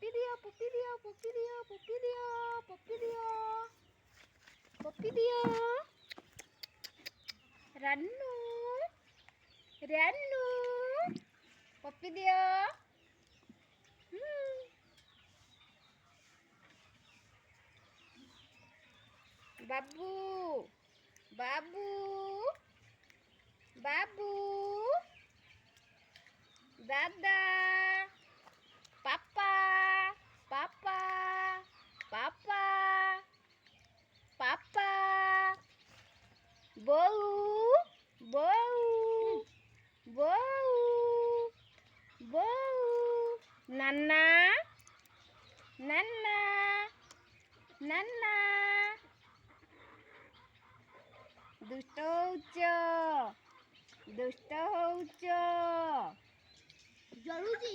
poppy ଦିଅ poppy ଦିଅ poppy ଦିଅ ପପି ଦିଅ ପପି ଦିଅ ପପି ଦିଅ ରାନୁ ରାନୁ ପପି ଦିଅ ବାବୁ ବାବୁ ବାବୁ ଦାଦା ପାପା ପାପା ପାପା ପାପା ବୋଉ ବୋଉ ବୋଉ ବୋଉ ନାନା ନାନା ନାନା ଦୁଷ୍ଟ ହଉଛ ଜଳୁଛି